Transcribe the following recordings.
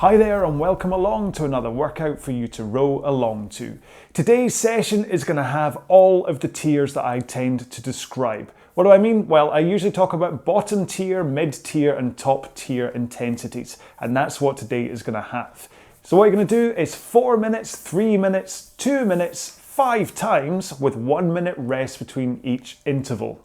Hi there and welcome along to another workout for you to row along to. Today's session is going to have all of the tiers that I tend to describe. What do I mean? Well, I usually talk about bottom tier, mid tier and top tier intensities, and that's what today is going to have. So what you're going to do is 4 minutes, 3 minutes, 2 minutes, 5 times with 1 minute rest between each interval.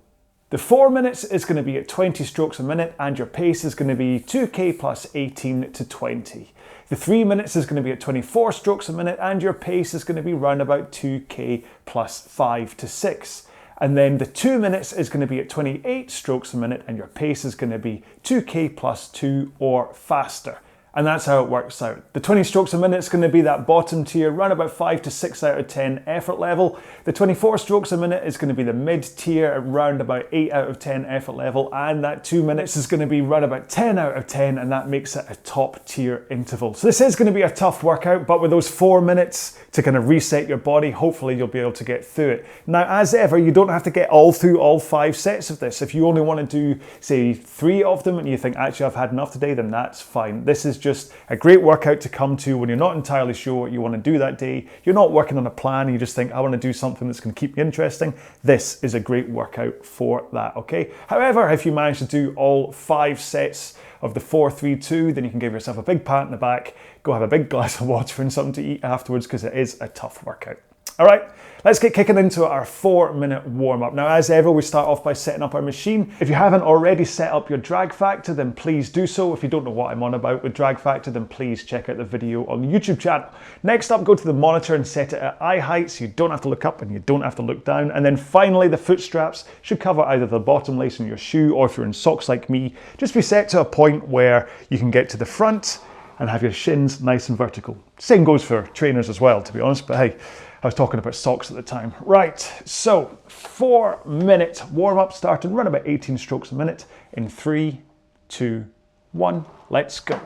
The 4 minutes is going to be at 20 strokes a minute and your pace is going to be 2k plus 18 to 20. The 3 minutes is going to be at 24 strokes a minute and your pace is going to be round about 2k plus 5 to 6. And then the 2 minutes is going to be at 28 strokes a minute and your pace is going to be 2k plus 2 or faster. And that's how it works out. The 20 strokes a minute is going to be that bottom tier, around about 5 to 6 out of 10 effort level. The 24 strokes a minute is going to be the mid tier, around about 8 out of 10 effort level. And that 2 minutes is going to be around about 10 out of 10, and that makes it a top tier interval. So this is going to be a tough workout, but with those 4 minutes to kind of reset your body, hopefully you'll be able to get through it. Now, as ever, you don't have to get through all 5 sets of this. If you only want to do, say, 3 of them and you think, actually, I've had enough today, then that's fine. This is just a great workout to come to when you're not entirely sure what you want to do that day. You're not working on a plan, you just think, I want to do something that's going to keep me interesting. This is a great workout for that, okay? However, if you manage to do all 5 sets of the 4-3-2, then you can give yourself a big pat in the back, go have a big glass of water and something to eat afterwards, because it is a tough workout. All right, let's get kicking into our 4-minute warm-up. Now, as ever, we start off by setting up our machine. If you haven't already set up your drag factor, then please do so. If you don't know what I'm on about with drag factor, then please check out the video on the YouTube channel. Next up, go to the monitor and set it at eye height, so you don't have to look up and you don't have to look down. And then finally, the foot straps should cover either the bottom lace in your shoe, or if you're in socks like me, just be set to a point where you can get to the front and have your shins nice and vertical. Same goes for trainers as well, to be honest, but hey, I was talking about socks at the time. Right, so 4-minute warm-up starting around about 18 strokes a minute in 3, 2, 1, let's go.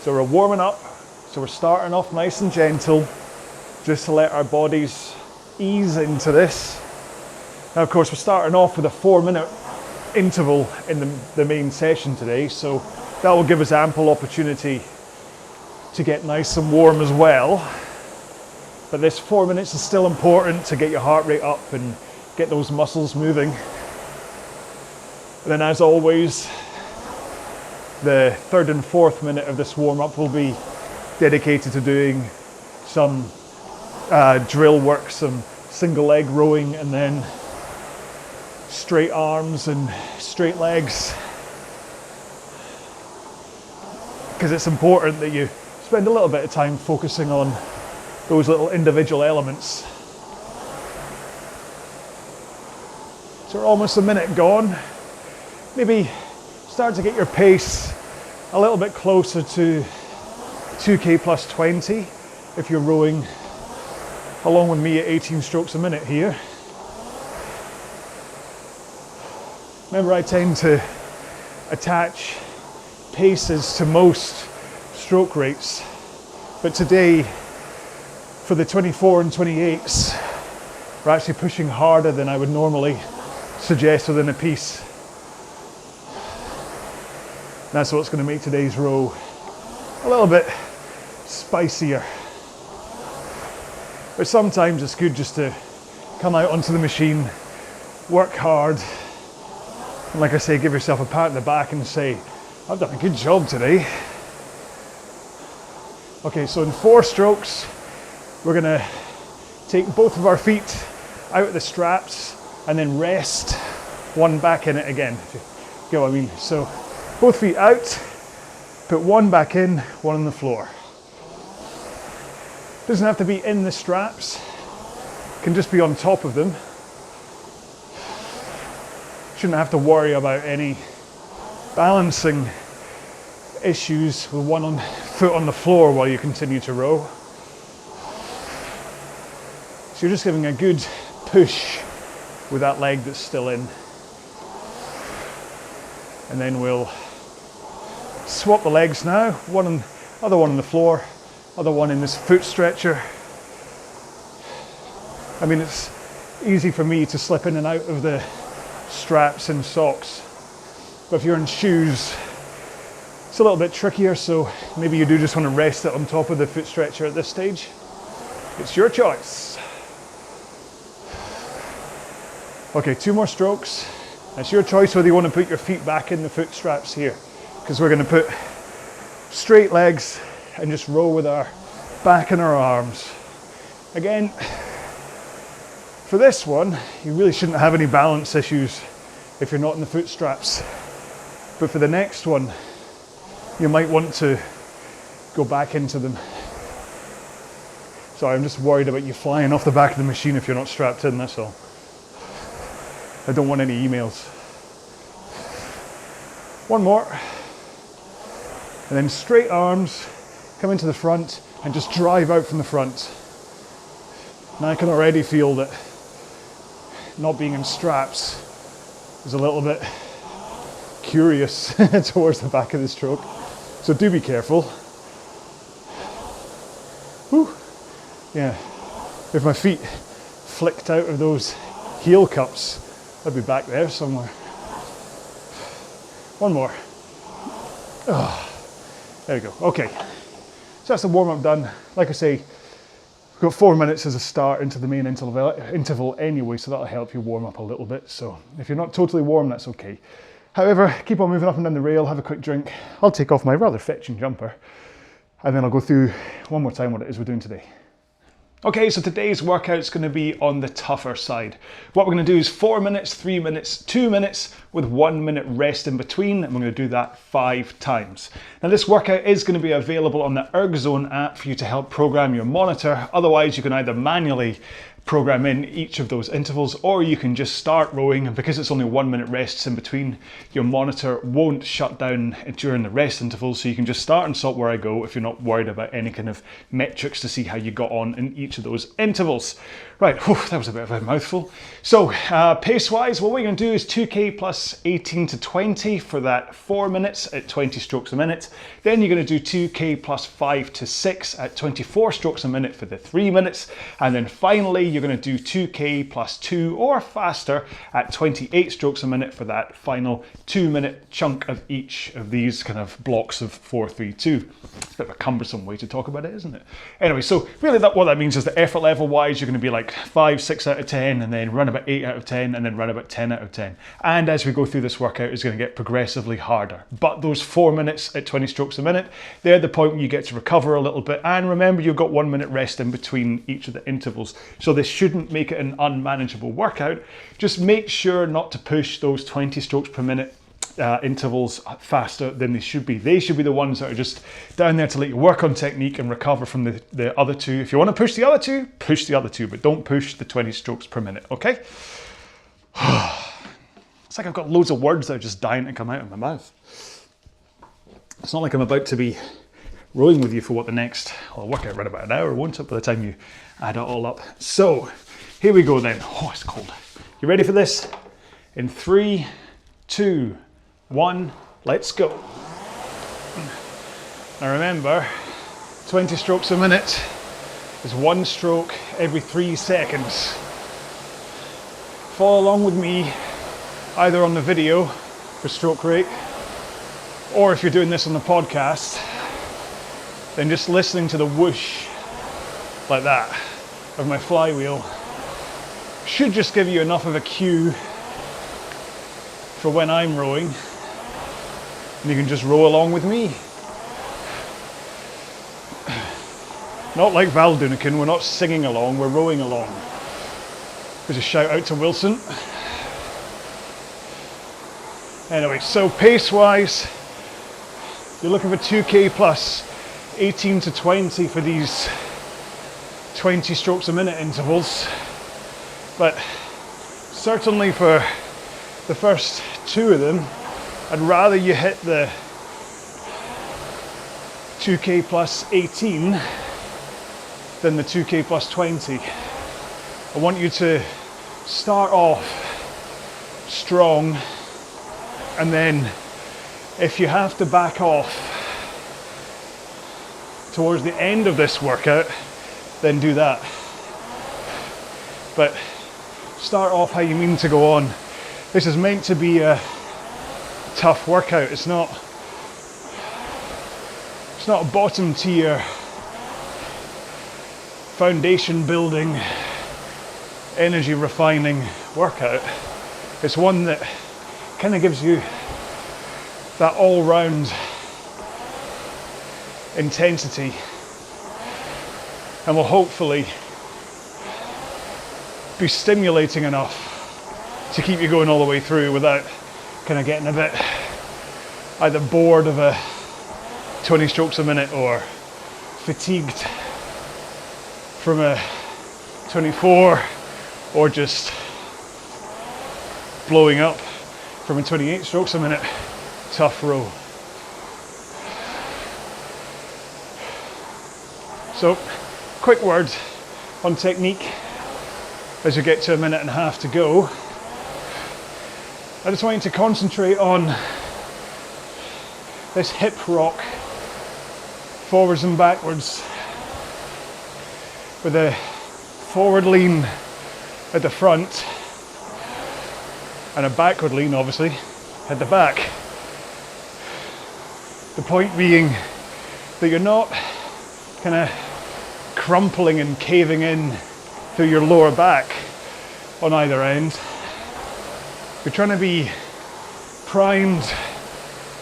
So we're warming up, so we're starting off nice and gentle, just to let our bodies ease into this. Now, of course, we're starting off with a 4-minute interval in the main session today, so that will give us ample opportunity to get nice and warm as well. But this 4 minutes is still important to get your heart rate up and get those muscles moving. And then, as always, the 3rd and 4th minute of this warm-up will be dedicated to doing some drill work, some single leg rowing, and then straight arms and straight legs. Because it's important that you spend a little bit of time focusing on those little individual elements. So we're almost a minute gone. Maybe start to get your pace a little bit closer to 2k plus 20 if you're rowing along with me at 18 strokes a minute here. Remember, I tend to attach paces to most stroke rates, but today, for the 24 and 28s, we're actually pushing harder than I would normally suggest within a piece. And that's what's going to make today's row a little bit spicier. But sometimes it's good just to come out onto the machine, work hard, and like I say, give yourself a pat in the back and say, I've done a good job today. Okay, so in 4 strokes, we're gonna take both of our feet out of the straps and then rest one back in it again, if you get what I mean. So both feet out, put one back in, one on the floor. Doesn't have to be in the straps, can just be on top of them. Shouldn't have to worry about any balancing issues with one foot on the floor while you continue to row. So you're just giving a good push with that leg that's still in. And then we'll swap the legs now. Other one on the floor, other one in this foot stretcher. I mean, it's easy for me to slip in and out of the straps and socks, but if you're in shoes, It's a little bit trickier, so maybe you do just want to rest it on top of the foot stretcher at this stage. It's your choice. Okay, 2 more strokes. It's your choice whether you want to put your feet back in the foot straps here, because we're going to put straight legs and just row with our back and our arms. Again, for this one, you really shouldn't have any balance issues if you're not in the foot straps. But for the next one, you might want to go back into them. Sorry, I'm just worried about you flying off the back of the machine if you're not strapped in, that's all. I don't want any emails. One more. And then straight arms, come into the front and just drive out from the front. And I can already feel that not being in straps is a little bit curious towards the back of the stroke. So do be careful. Whew. Yeah, if my feet flicked out of those heel cups, I'd be back there somewhere. One more. Oh, there we go. Okay, so that's the warm-up done. Like I say, we've got 4 minutes as a start into the main interval anyway, so that'll help you warm up a little bit. So if you're not totally warm, that's okay. However, keep on moving up and down the rail, have a quick drink. I'll take off my rather fetching jumper, and then I'll go through one more time what it is we're doing today. Okay, so today's workout's going to be on the tougher side. What we're going to do is 4 minutes, 3 minutes, 2 minutes with 1 minute rest in between, and we're going to do that 5 times. Now this workout is going to be available on the ErgZone app for you to help program your monitor. Otherwise, you can either manually program in each of those intervals, or you can just start rowing, and because it's only 1 minute rests in between, your monitor won't shut down during the rest intervals, so you can just start and stop where I go if you're not worried about any kind of metrics to see how you got on in each of those intervals. Right, whew, that was a bit of a mouthful. So pace-wise, what we're going to do is 2K plus 18 to 20 for that 4 minutes at 20 strokes a minute. Then you're going to do 2K plus 5 to 6 at 24 strokes a minute for the 3 minutes. And then finally, you're going to do 2K plus 2 or faster at 28 strokes a minute for that final 2 minute chunk of each of these kind of blocks of 4, 3, 2. It's a bit of a cumbersome way to talk about it, isn't it? Anyway, so really what that means is the effort level wise, you're going to be like 5, 6 out of 10, and then run about 8 out of 10, and then run about 10 out of 10. And as we go through this workout, it's going to get progressively harder. But those 4 minutes at 20 strokes a minute, they're the point where you get to recover a little bit. And remember, you've got 1 minute rest in between each of the intervals. So this shouldn't make it an unmanageable workout. Just make sure not to push those 20 strokes per minute intervals faster than they should be. They should be the ones that are just down there to let you work on technique and recover from the other two. If you want to push the other two, but don't push the 20 strokes per minute, okay? It's like I've got loads of words that are just dying to come out of my mouth. It's not like I'm about to be rowing with you for what the next, I'll work out right about an hour, won't it, by the time you add it all up. So here we go then. Oh, it's cold. You ready for this? In 3, 2, 1, let's go. Now remember, 20 strokes a minute is 1 stroke every 3 seconds. Follow along with me either on the video for stroke rate, or if you're doing this on the podcast, then just listening to the whoosh like that of my flywheel should just give you enough of a cue for when I'm rowing, and you can just row along with me. Not like Val Dunican, we're not singing along, we're rowing along. There's a shout out to Wilson. Anyway, so pace-wise, you're looking for 2K plus 18 to 20 for these 20 strokes a minute intervals. But certainly for the first 2 of them, I'd rather you hit the 2K plus 18 than the 2K plus 20. I want you to start off strong, and then if you have to back off towards the end of this workout, then do that. But start off how you mean to go on. This is meant to be a tough workout. It's not It's not a bottom tier, foundation building, energy refining workout. It's one that kind of gives you that all-round intensity and will hopefully be stimulating enough to keep you going all the way through without kind of getting a bit either bored of a 20 strokes a minute or fatigued from a 24 or just blowing up from a 28 strokes a minute tough row. So, quick word on technique as we get to a minute and a half to go. I just want you to concentrate on this hip rock, forwards and backwards, with a forward lean at the front and a backward lean, obviously, at the back. The point being that you're not kind of crumpling and caving in through your lower back on either end. You're trying to be primed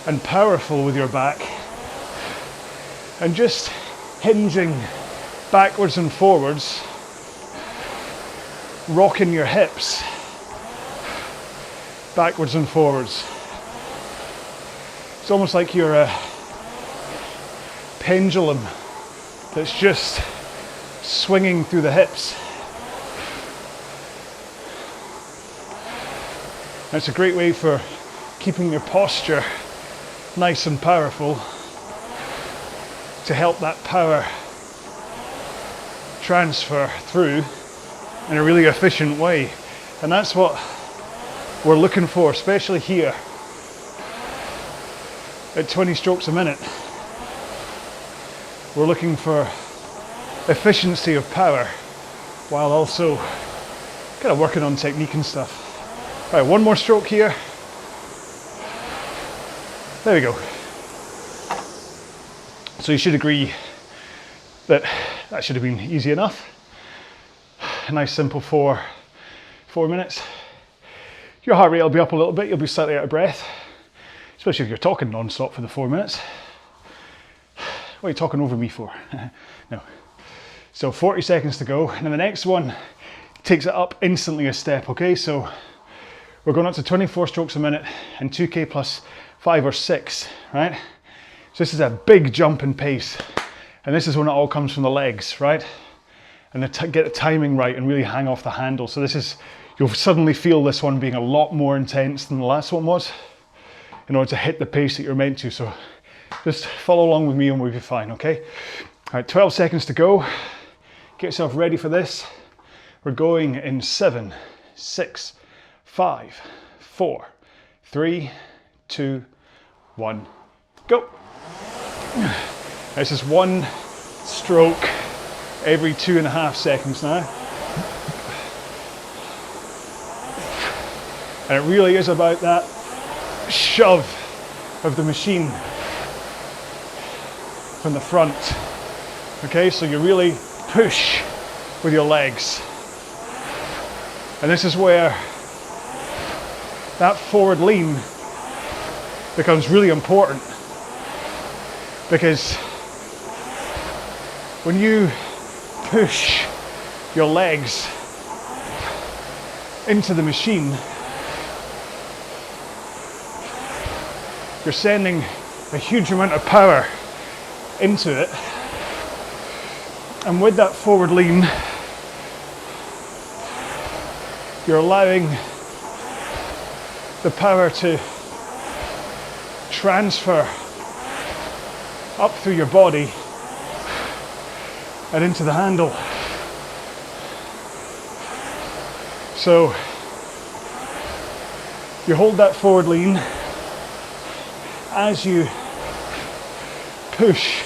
and powerful with your back and just hinging backwards and forwards, rocking your hips backwards and forwards. It's almost like you're a pendulum that's just swinging through the hips. It's a great way for keeping your posture nice and powerful to help that power transfer through in a really efficient way. And that's what we're looking for, especially here at 20 strokes a minute. We're looking for efficiency of power while also kind of working on technique and stuff. All right, one more stroke here. There we go. So you should agree that that should have been easy enough. A nice simple 4 minutes. Your heart rate will be up a little bit, you'll be slightly out of breath, especially if you're talking non-stop for the 4 minutes. What are you talking over me for? No. So 40 seconds to go, and then the next one takes it up instantly a step, okay? So we're going up to 24 strokes a minute and 2K plus 5 or 6, right? So this is a big jump in pace, and this is when it all comes from the legs, right? And get the timing right and really hang off the handle. So this is, you'll suddenly feel this one being a lot more intense than the last one was in order to hit the pace that you're meant to. So just follow along with me and we'll be fine, okay? All right, 12 seconds to go. Get yourself ready for this. We're going in 7, 6, 5, 4, 3, 2, 1, go. This is one stroke every 2.5 seconds now. And it really is about that shove of the machine from the front. Okay, so you really push with your legs. And this is where that forward lean becomes really important, because when you push your legs into the machine, you're sending a huge amount of power into it, and with that forward lean, you're allowing the power to transfer up through your body and into the handle. So you hold that forward lean as you push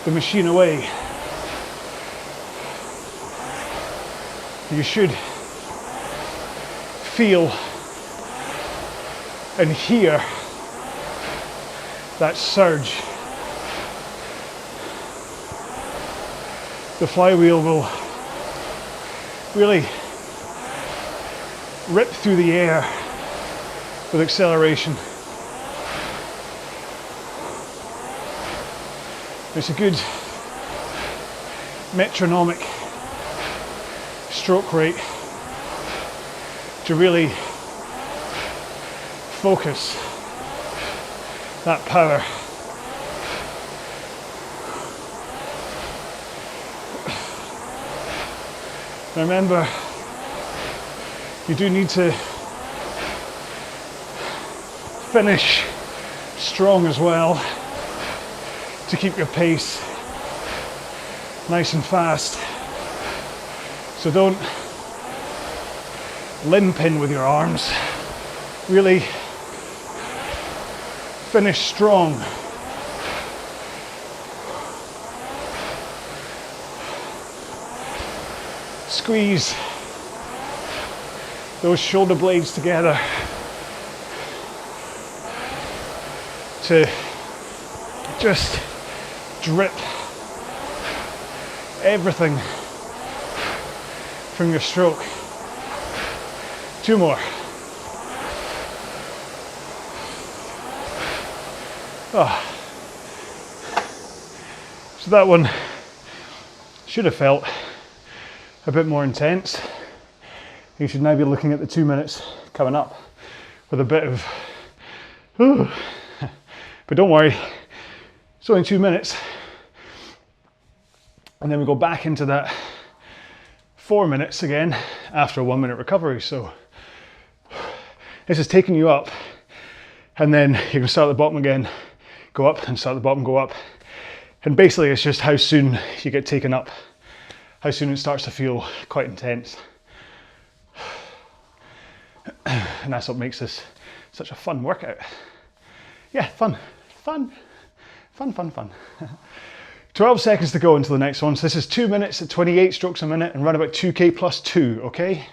the machine away. You should feel and hear that surge the flywheel will really rip through the air with acceleration. It's a good metronomic stroke rate to really focus that power. Remember, you do need to finish strong as well to keep your pace nice and fast. So don't limp in with your arms. Really finish strong. Squeeze those shoulder blades together to just drip everything from your stroke. 2 more. Oh. So that one should have felt a bit more intense. You should now be looking at the 2 minutes coming up with a bit of, ooh. But don't worry, it's only 2 minutes. And then we go back into that 4 minutes again after a 1 minute recovery. So this is taking you up, and then you can start at the bottom again, go up, and start at the bottom, go up. And basically it's just how soon you get taken up, how soon it starts to feel quite intense. And that's what makes this such a fun workout. Yeah, fun. 12 seconds to go until the next one. So this is 2 minutes at 28 strokes a minute and run about 2K plus 2, okay?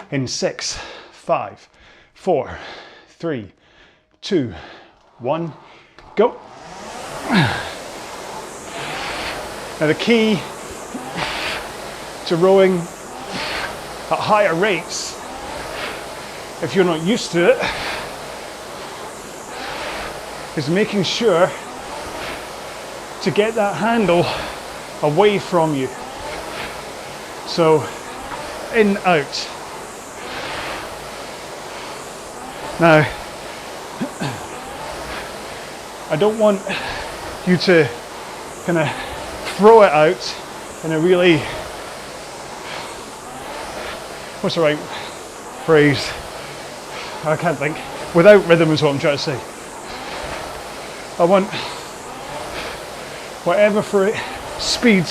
In 6, 5, 4, 3, 2, 1, go. Now the key to rowing at higher rates, if you're not used to it, is making sure to get that handle away from you. So in, out. Now, I don't want you to kind of throw it out in a really, what's the right phrase? I can't think. Without rhythm is what I'm trying to say. I want whatever speed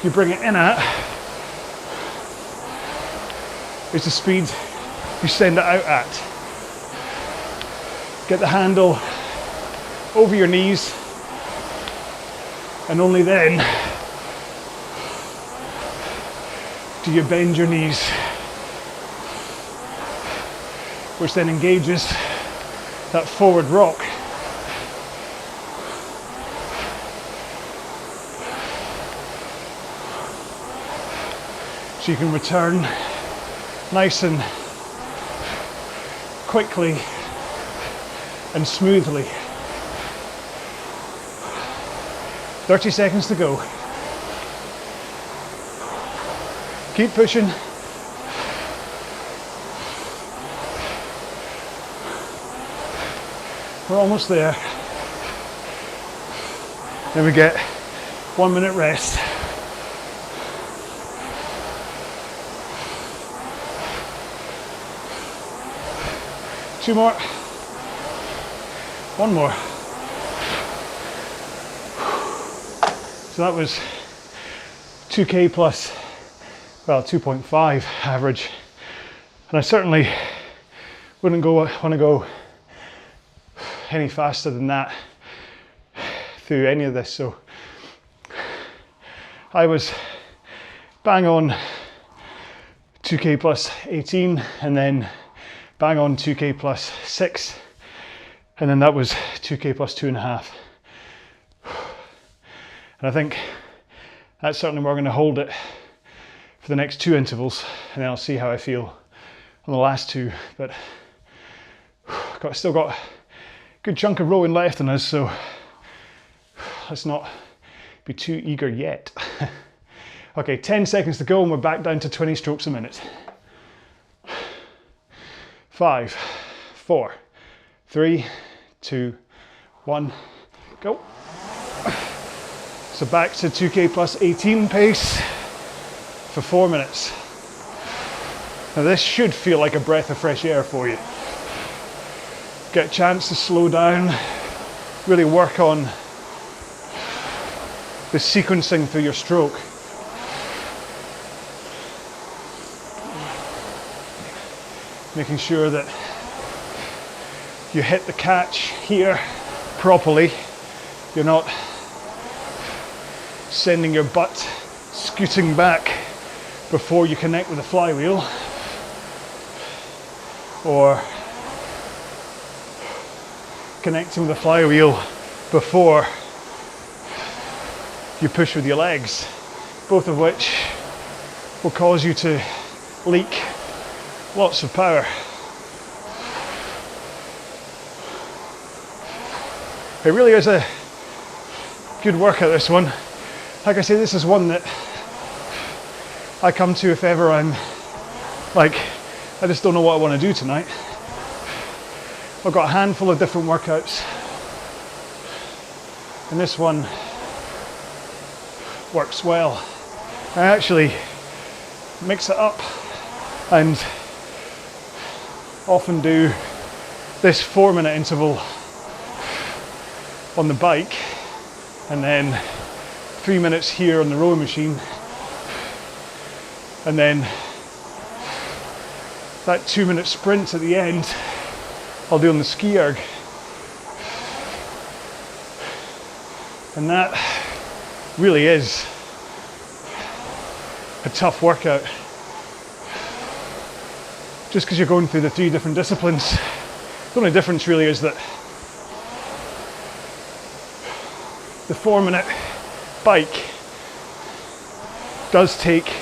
you bring it in at is the speed you send it out at. Get the handle over your knees, and only then do you bend your knees, which then engages that forward rock. So you can return nice and quickly and smoothly. 30 seconds to go. Keep pushing. We're almost there. Then we get 1 minute rest. Two more. One more. So that was 2K plus, well, 2.5 average. And I certainly wouldn't want to go any faster than that through any of this. So I was bang on 2K plus 18, and then bang on 2K plus 6, and then that was 2K plus 2.5. And I think That's certainly where I'm going to hold it for the next 2 intervals, and then I'll see how I feel on the last 2. But still got a good chunk of rowing left in us, so let's not be too eager yet. Okay, 10 seconds to go and we're back down to 20 strokes a minute. 5, 4, 3, 2, 1, go. So back to 2K plus 18 pace for 4 minutes. Now this should feel like a breath of fresh air for you. Get a chance to slow down, really work on the sequencing through your stroke. Making sure that you hit the catch here properly. You're not sending your butt scooting back before you connect with the flywheel, or connecting with the flywheel before you push with your legs, both of which will cause you to leak lots of power. It really is a good workout, this one. Like I say, this is one that I come to if ever I'm like, I just don't know what I want to do tonight. I've got a handful of different workouts, and this one works well. I actually mix it up and often do this 4-minute interval on the bike, and then 3 minutes here on the rowing machine, and then that 2-minute sprint at the end I'll do on the ski erg. And that really is a tough workout. Just because you're going through the 3 different disciplines, the only difference really is that the 4-minute bike does take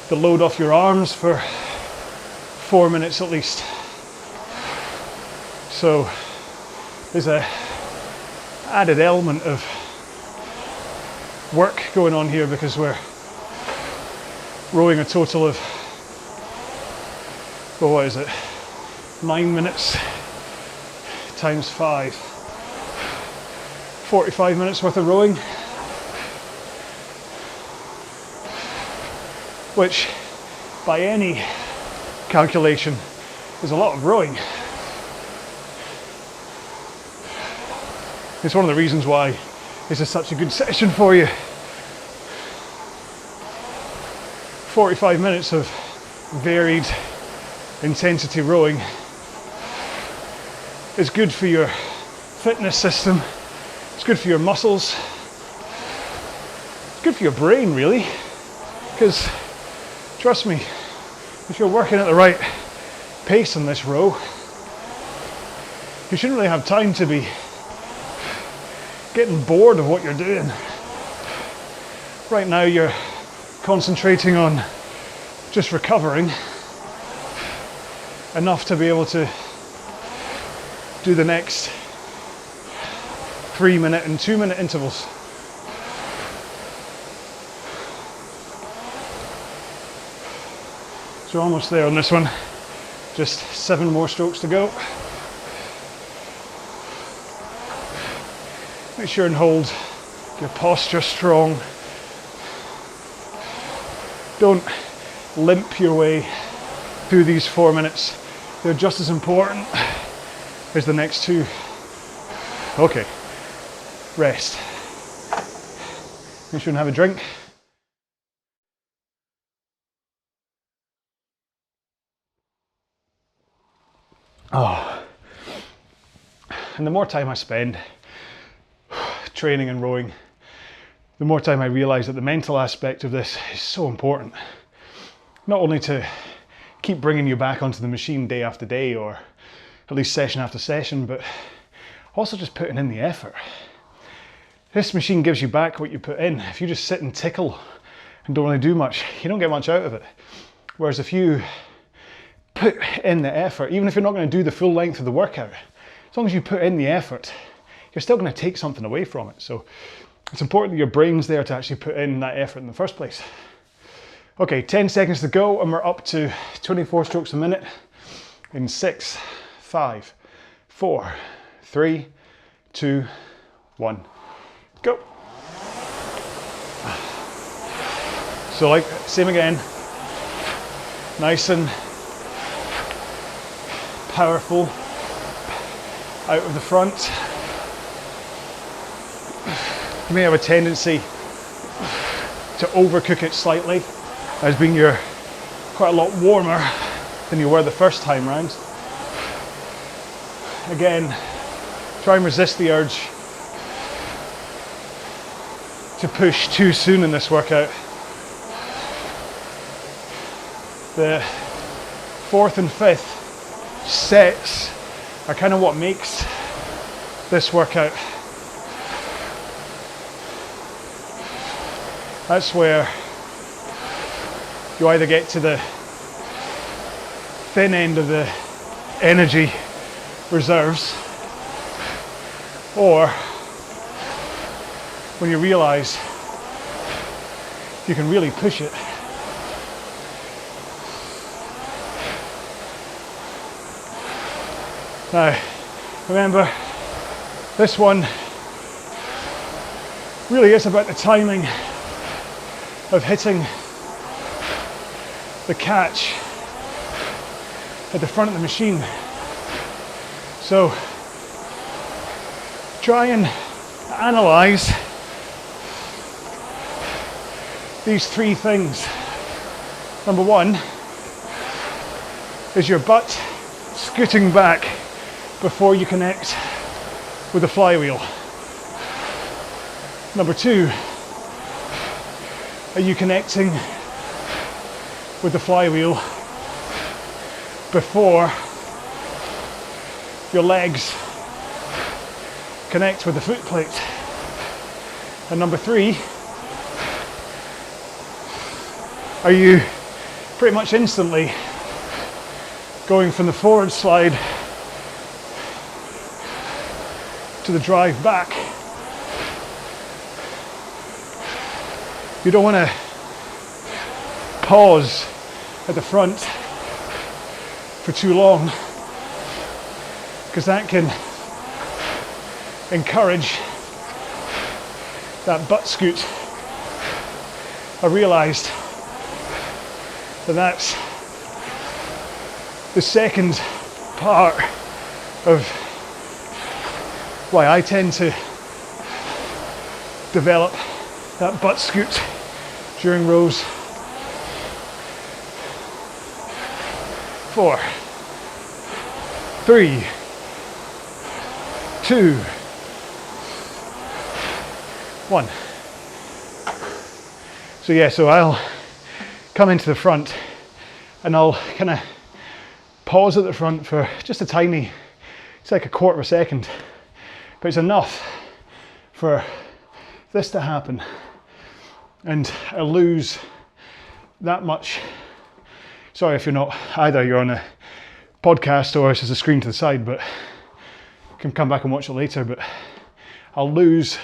the load off your arms for 4 minutes at least. So there's a added element of work going on here because we're rowing a total of, well, what is it, 9 minutes times 5, 45 minutes worth of rowing, which by any calculation is a lot of rowing. It's one of the reasons why this is such a good session for you. 45 minutes of varied intensity rowing is good for your fitness system, it's good for your muscles, it's good for your brain really, because trust me, if you're working at the right pace on this row, you shouldn't really have time to be getting bored of what you're doing. Right now you're concentrating on just recovering enough to be able to do the next 3-minute and 2-minute intervals. So we're almost there on this one. Just 7 more strokes to go. Make sure and hold your posture strong. Don't limp your way through these 4 minutes. They're just as important as the next 2. Okay, rest. Make sure and have a drink. Oh, and the more time I spend training and rowing, the more time I realise that the mental aspect of this is so important. Not only to keep bringing you back onto the machine day after day, or at least session after session, but also just putting in the effort. This machine gives you back what you put in. If you just sit and tickle and don't really do much, you don't get much out of it. Whereas if you put in the effort, even if you're not going to do the full length of the workout, as long as you put in the effort, you're still going to take something away from it. So it's important that your brain's there to actually put in that effort in the first place. Okay, 10 seconds to go, and we're up to 24 strokes a minute in 6, 5, 4, 3, 2, 1, go. So like, same again, nice and powerful out of the front. You may have a tendency to overcook it slightly, as being you're quite a lot warmer than you were the first time round. Again, try and resist the urge to push too soon in this workout. The 4th and 5th sets are kind of what makes this workout. That's where you either get to the thin end of the energy reserves, or when you realize you can really push it. Now, remember, this one really is about the timing of hitting the catch at the front of the machine. So try and analyze these 3 things. Number 1 is your butt scooting back before you connect with the flywheel. Number 2, are you connecting with the flywheel before your legs connect with the foot plate? And number 3, are you pretty much instantly going from the forward slide to the drive back? You don't want to pause at the front for too long, because that can encourage that butt scoot. I realized that that's the second part of why I tend to develop that butt scoot during rows 4, 3, 2, 1. So yeah, so I'll come into the front and I'll kind of pause at the front for just a tiny, it's like a quarter of a second, but it's enough for this to happen, and I lose that much. Sorry if you're not, either you're on a podcast or it's just a screen to the side, but you can come back and watch it later, but I'll lose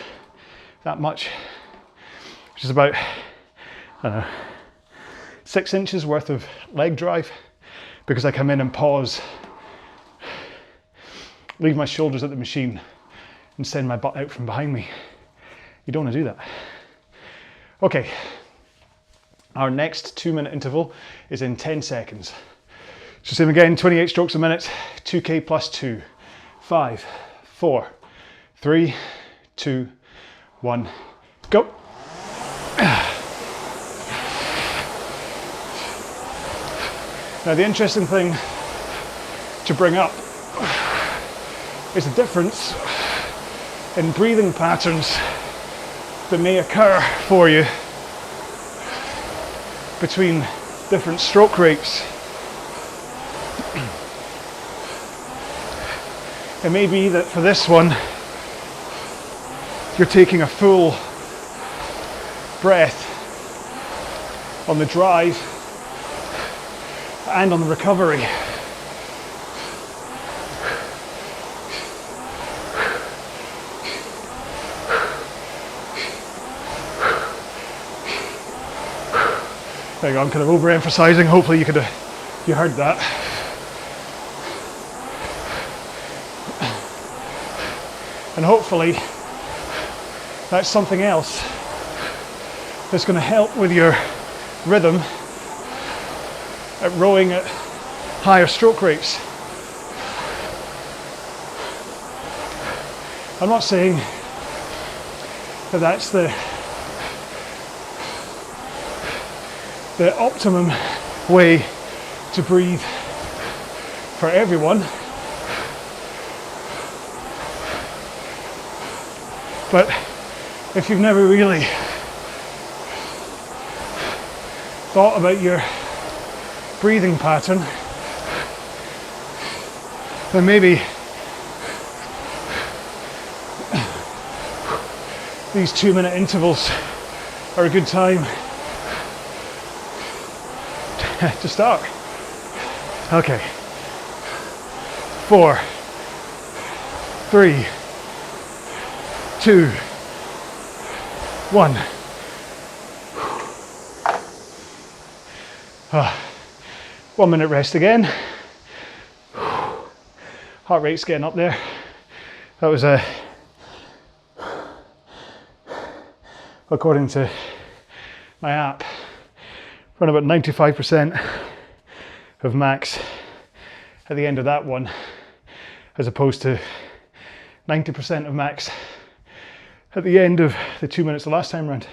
that much, which is about, I don't know, 6 inches worth of leg drive, because I come in and pause, leave my shoulders at the machine and send my butt out from behind me. You don't want to do that. Okay, our next 2-minute interval is in 10 seconds. So same again, 28 strokes a minute, 2K plus 2, 5, 4, 3, 2, 1, go. Now the interesting thing to bring up is the difference in breathing patterns that may occur for you between different stroke rates. It may be that for this one, you're taking a full breath on the drive and on the recovery. There you go, I'm kind of overemphasizing, hopefully you heard that. And hopefully that's something else that's going to help with your rhythm at rowing at higher stroke rates. I'm not saying that that's the optimum way to breathe for everyone, but if you've never really thought about your breathing pattern, then maybe these 2-minute intervals are a good time to start. Okay. 4, 3, 2, 1. 1 minute rest again. Heart rate's getting up there. That was according to my app, run about 95% of max at the end of that one, as opposed to 90% of max at the end of the 2 minutes the last time round.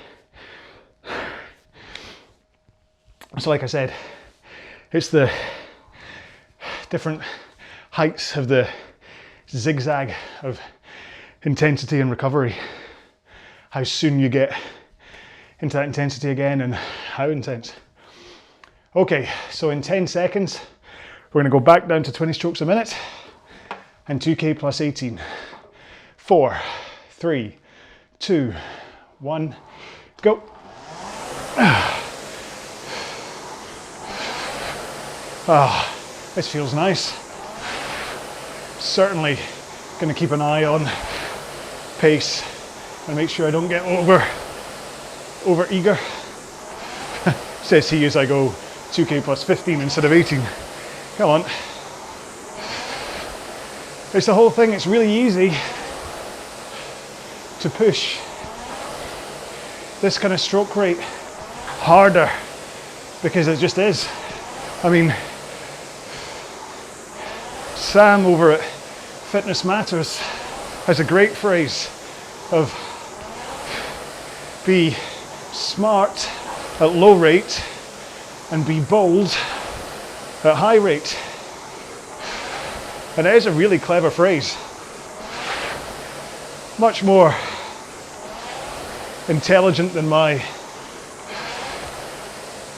So like I said, it's the different heights of the zigzag of intensity and recovery. How soon you get into that intensity again and how intense. Okay, so in 10 seconds, we're going to go back down to 20 strokes a minute and 2K plus 18. 4, 3, 2, 1, go. This feels nice. Certainly going to keep an eye on pace and make sure I don't get over eager. Says he as I go 2K plus 15 instead of 18. Come on. It's the whole thing, it's really easy to push this kind of stroke rate harder because it just is. I mean, Sam over at Fitness Matters has a great phrase of be smart at low rate and be bold at high rate. And it is a really clever phrase. Much more intelligent than my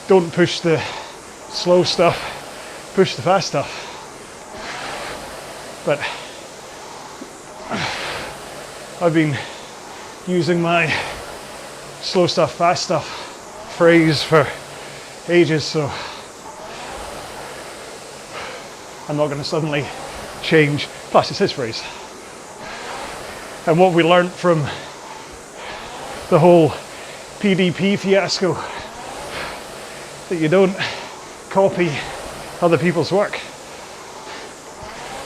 don't push the slow stuff, push the fast stuff. But I've been using my slow stuff, fast stuff phrase for ages, so I'm not going to suddenly change. Plus, it's his phrase. And what we learned from the whole PDP fiasco, that you don't copy other people's work,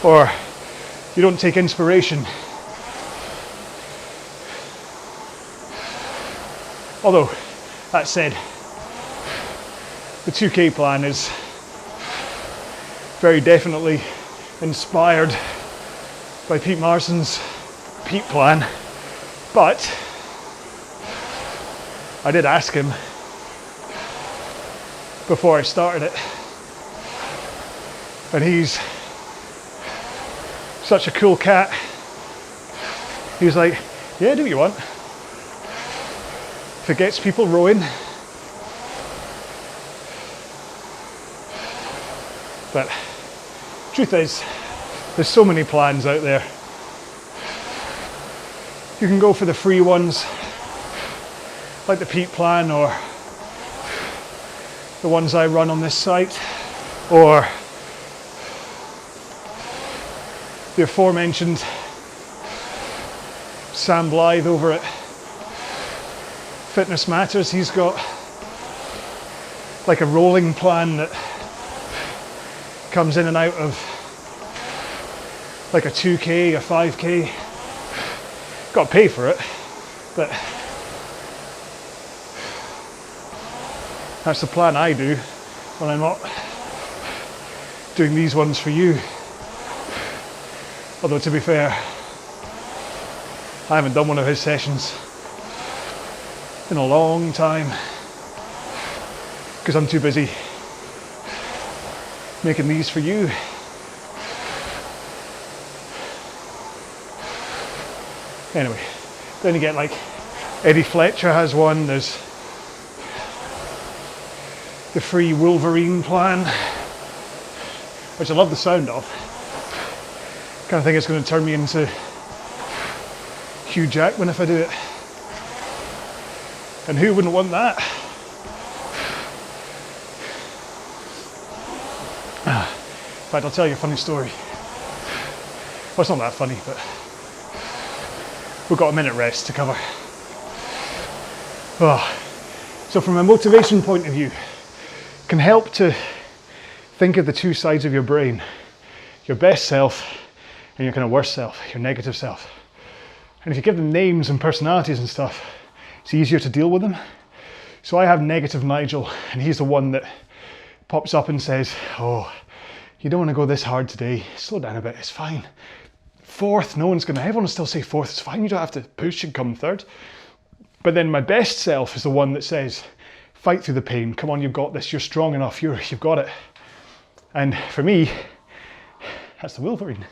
or you don't take inspiration. Although, that said, the 2K plan is very definitely inspired by Pete Marson's Pete plan, but I did ask him before I started it, and he's such a cool cat. He was like, yeah, do what you want. If it gets people rowing. But truth is, there's so many plans out there. You can go for the free ones, like the Pete plan, or the ones I run on this site, or the aforementioned Sam Blythe over at Fitness Matters. He's got like a rolling plan that comes in and out of like a 2K, a 5K. Got to pay for it, but that's the plan I do when I'm not doing these ones for you. Although to be fair, I haven't done one of his sessions in a long time because I'm too busy making these for you. Anyway, then you get like Eddie Fletcher has one, there's the free Wolverine plan, which I love the sound of. Kind of think it's going to turn me into Hugh Jackman if I do it. And who wouldn't want that? In fact, I'll tell you a funny story. Well, it's not that funny, but we've got a minute rest to cover. So from a motivation point of view, it can help to think of the two sides of your brain. Your best self and your kind of worst self, your negative self. And if you give them names and personalities and stuff, it's easier to deal with them. So I have negative Nigel, and he's the one that pops up and says, oh, you don't want to go this hard today. Slow down a bit, it's fine. Fourth, everyone will still say fourth, it's fine, you don't have to push and come third. But then my best self is the one that says, fight through the pain, come on, you've got this, you're strong enough, you've got it. And for me, that's the Wolverine.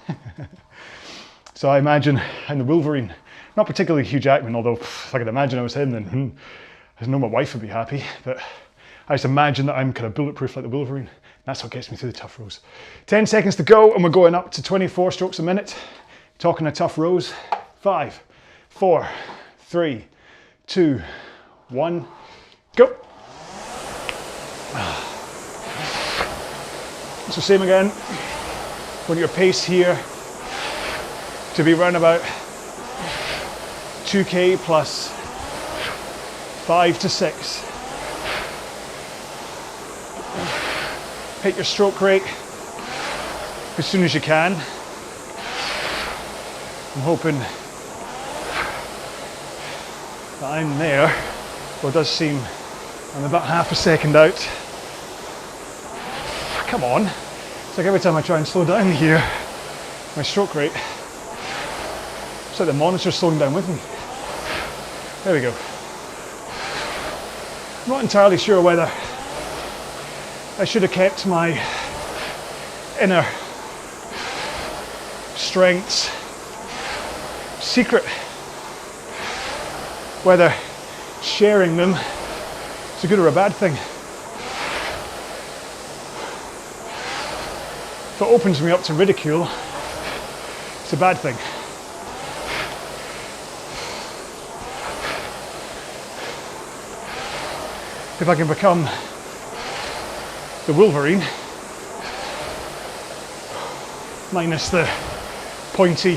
So I imagine I'm the Wolverine, not particularly Hugh Jackman, although if I could imagine I was him, then I know my wife would be happy, but I just imagine that I'm kind of bulletproof like the Wolverine. That's what gets me through the tough rows. 10 seconds to go, and we're going up to 24 strokes a minute. Talking the tough rows. 5, 4, 3, 2, 1, go. So same again. Want your pace here to be around about 2K plus 5 to 6. Hit your stroke rate as soon as you can. I'm hoping that I'm there. Well, it does seem I'm about half a second out. Come on. It's like every time I try and slow down here, my stroke rate, it's like the monitor's slowing down with me. There we go. I'm not entirely sure whether I should have kept my inner strengths secret, whether sharing them is a good or a bad thing. If it opens me up to ridicule, it's a bad thing. If I can become the Wolverine, minus the pointy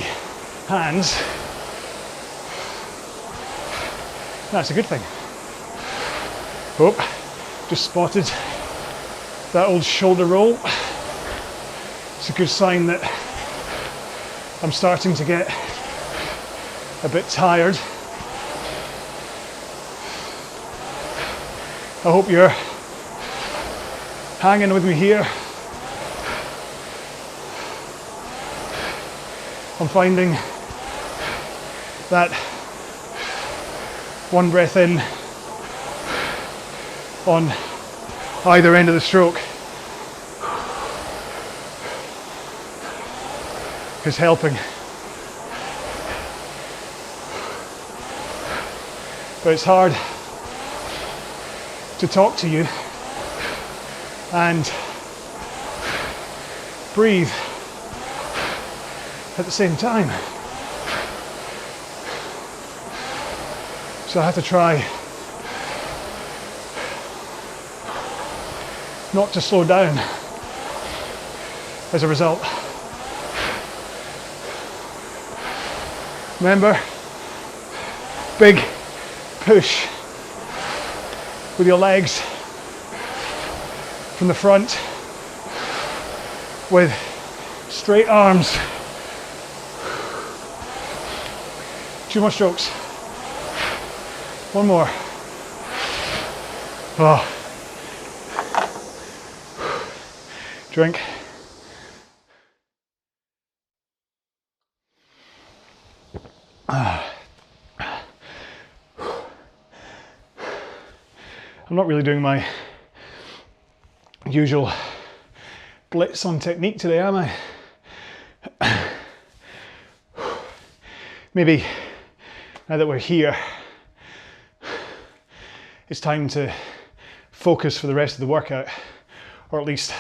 hands, that's a good thing. Oh, just spotted that old shoulder roll. It's a good sign that I'm starting to get a bit tired. I hope you're hanging with me here. I'm finding that one breath in on either end of the stroke is helping. But it's hard to talk to you and breathe at the same time. So I have to try not to slow down as a result. Remember, big push with your legs from the front with straight arms. 2 more strokes. 1 more. Oh. Drink. I'm not really doing my usual blitz on technique today, am I? Maybe now that we're here, it's time to focus for the rest of the workout, or at least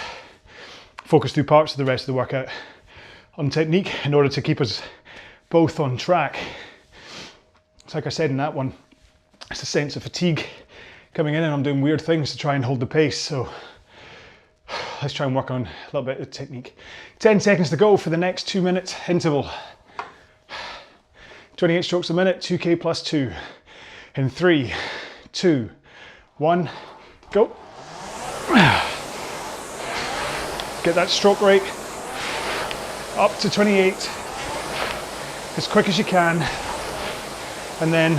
focus through parts of the rest of the workout on technique in order to keep us both on track. It's like I said in that one, it's a sense of fatigue coming in and I'm doing weird things to try and hold the pace. So let's try and work on a little bit of technique. 10 seconds to go for the next 2-minute interval. 28 strokes a minute, 2K plus 2. In 3, 2, 1, go. Get that stroke rate up to 28 as quick as you can, and then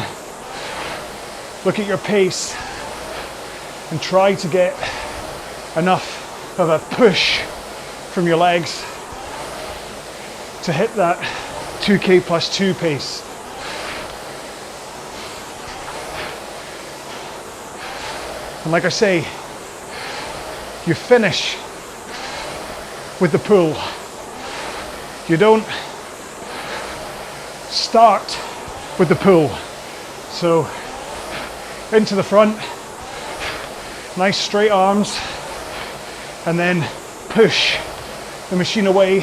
look at your pace and try to get enough of a push from your legs to hit that 2K plus 2 pace. And like I say, you finish with the pull. You don't start with the pull. So into the front, nice straight arms, and then push the machine away,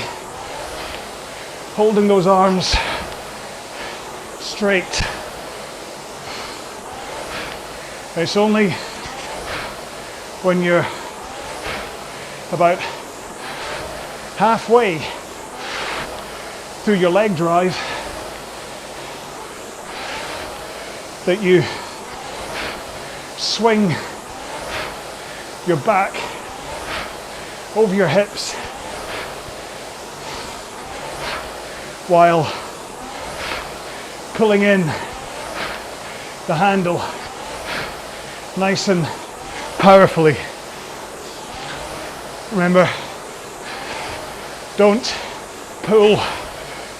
holding those arms straight. It's only when you're about halfway through your leg drive that you swing your back over your hips while pulling in the handle nice and powerfully. Remember, don't pull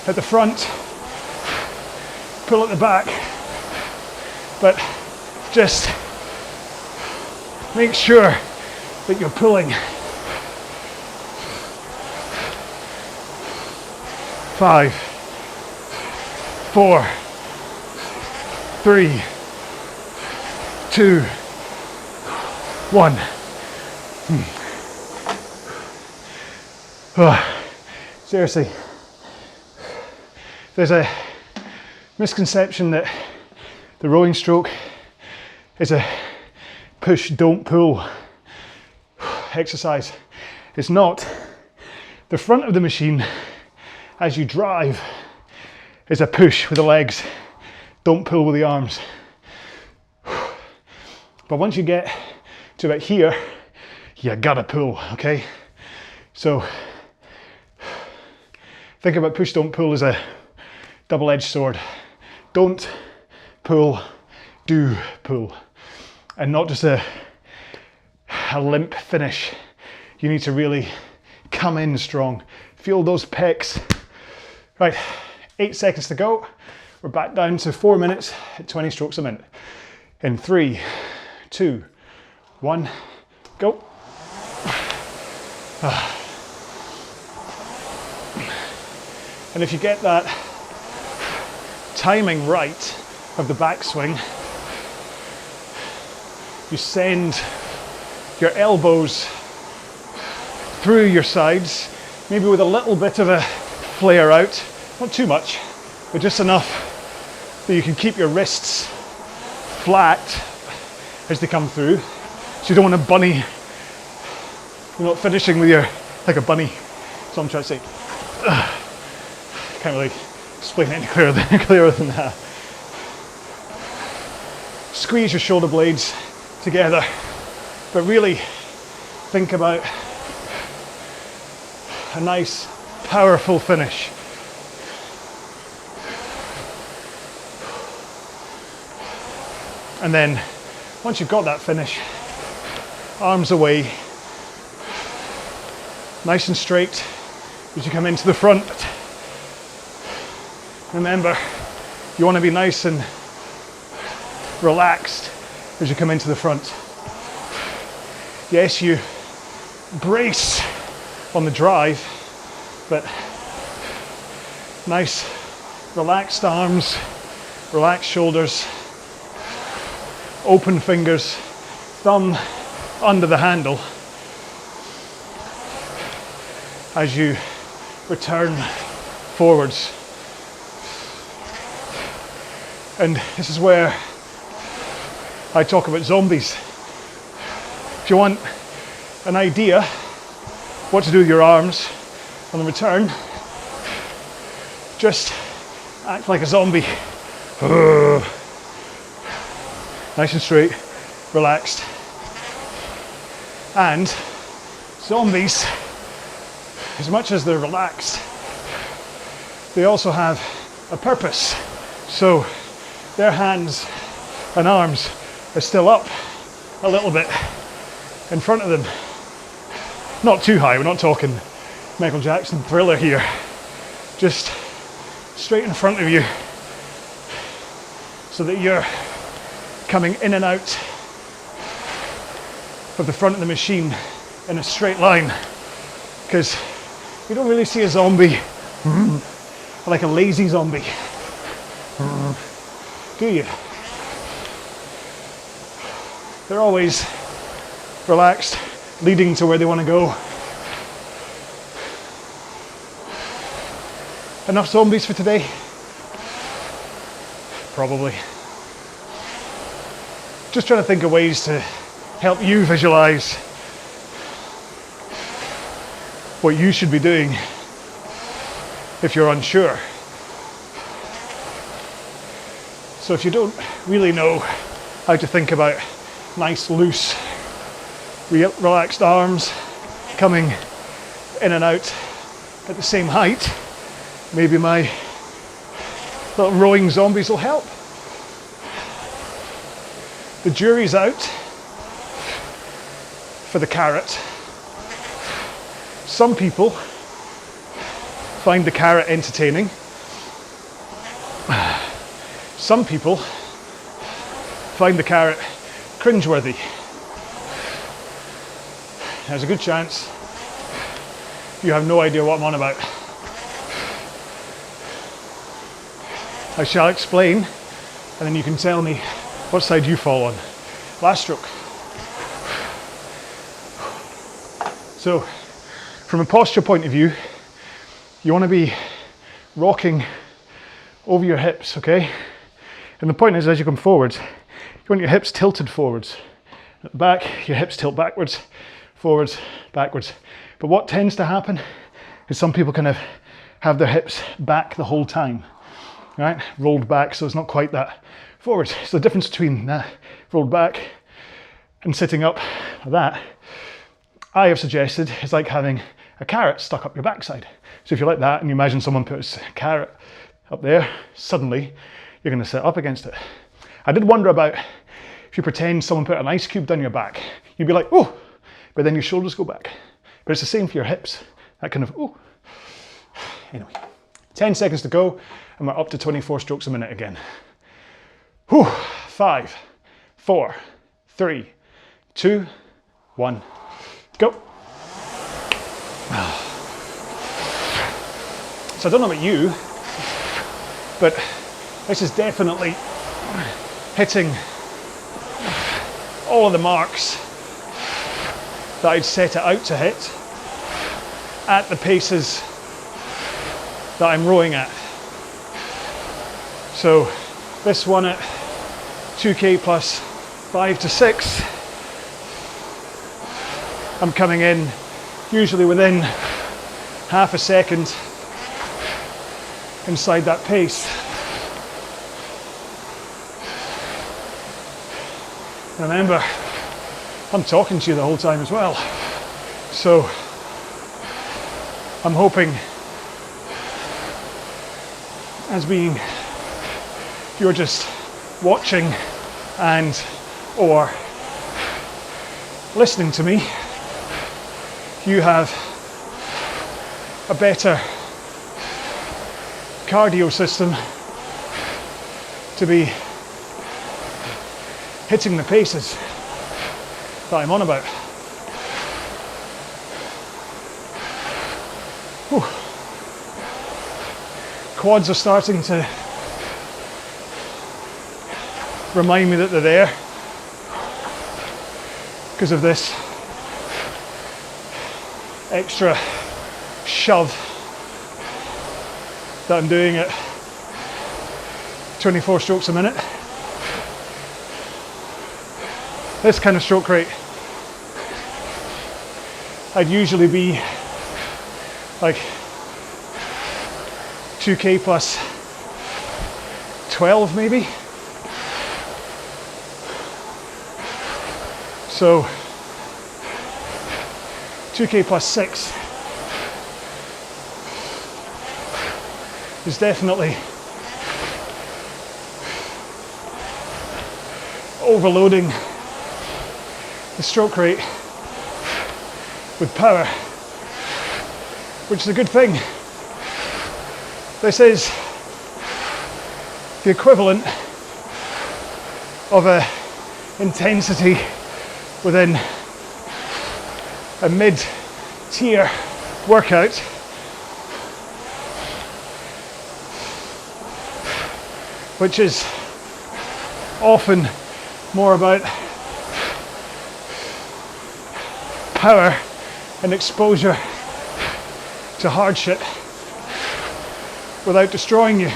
at the front, pull at the back, but just make sure that you're pulling. 5, 4, 3, 2, 1. Seriously, there's a misconception that the rowing stroke is a push, don't pull exercise. It's not. The front of the machine, as you drive, is a push with the legs, don't pull with the arms. But once you get to about here, you gotta pull, okay? So think about push, don't pull as a double-edged sword. Don't pull, do pull. And not just a limp finish. You need to really come in strong. Feel those pecs. Right, 8 seconds to go. We're back down to 4 minutes at 20 strokes a minute. In 3, 2, 1, go. And if you get that timing right of the backswing, you send your elbows through your sides, maybe with a little bit of a flare out, not too much, but just enough that you can keep your wrists flat as they come through. So you don't want to bunny You're not finishing with your, like a bunny. That's what I'm trying to say. Can't really explain it any clearer than that. Squeeze your shoulder blades together, but really think about a nice, powerful finish. And then, once you've got that finish, arms away, nice and straight as you come into the front. Remember, you want to be nice and relaxed as you come into the front. Yes, you brace on the drive, but nice, relaxed arms, relaxed shoulders, open fingers, thumb under the handle as you return forwards. And this is where I talk about zombies. If you want an idea what to do with your arms on the return, just act like a zombie. Nice and straight, relaxed. And zombies, as much as they're relaxed, they also have a purpose. So their hands and arms are still up a little bit in front of them. Not too high, we're not talking Michael Jackson Thriller here. Just straight in front of you so that you're coming in and out of the front of the machine in a straight line, because you don't really see a zombie like a lazy zombie, do you? They're always relaxed, leading to where they want to go. Enough zombies for today? Probably. Just trying to think of ways to help you visualize what you should be doing if you're unsure. So if you don't really know how to think about nice, loose, relaxed arms coming in and out at the same height, maybe my little rowing zombies will help. The jury's out for the carrot. Some people find the carrot entertaining. Some people find the carrot cringeworthy. There's a good chance you have no idea what I'm on about. I shall explain, and then you can tell me what side you fall on. Last stroke. So, from a posture point of view, you want to be rocking over your hips, okay? And the point is, as you come forwards, you want your hips tilted forwards. At the back, your hips tilt backwards, forwards, backwards. But what tends to happen is some people kind of have their hips back the whole time, right? Rolled back, so it's not quite that forwards. So the difference between that rolled back and sitting up like that, I have suggested, is like having a carrot stuck up your backside. So if you're like that and you imagine someone puts a carrot up there, suddenly you're going to sit up against it. I did wonder about if you pretend someone put an ice cube down your back, you'd be like, oh, but then your shoulders go back. But it's the same for your hips. That kind of, oh. Anyway, 10 seconds to go and we're up to 24 strokes a minute again. Whew. 5, 4, 3, 2, 1, go. So I don't know about you, but this is definitely hitting all of the marks that I'd set it out to hit at the paces that I'm rowing at. So this one at 2k plus 5 to 6, I'm coming in usually within half a second inside that pace. Remember, I'm talking to you the whole time as well. So I'm hoping as being you're just watching and or listening to me, you have a better cardio system to be hitting the paces that I'm on about. Whew. Quads are starting to remind me that they're there because of this extra shove that I'm doing at 24 strokes a minute. This kind of stroke rate, I'd usually be like 2k plus 12 maybe. So 2k plus 6 is definitely overloading the stroke rate with power, which is a good thing. This is the equivalent of a intensity within a mid-tier workout, which is often more about power and exposure to hardship without destroying you.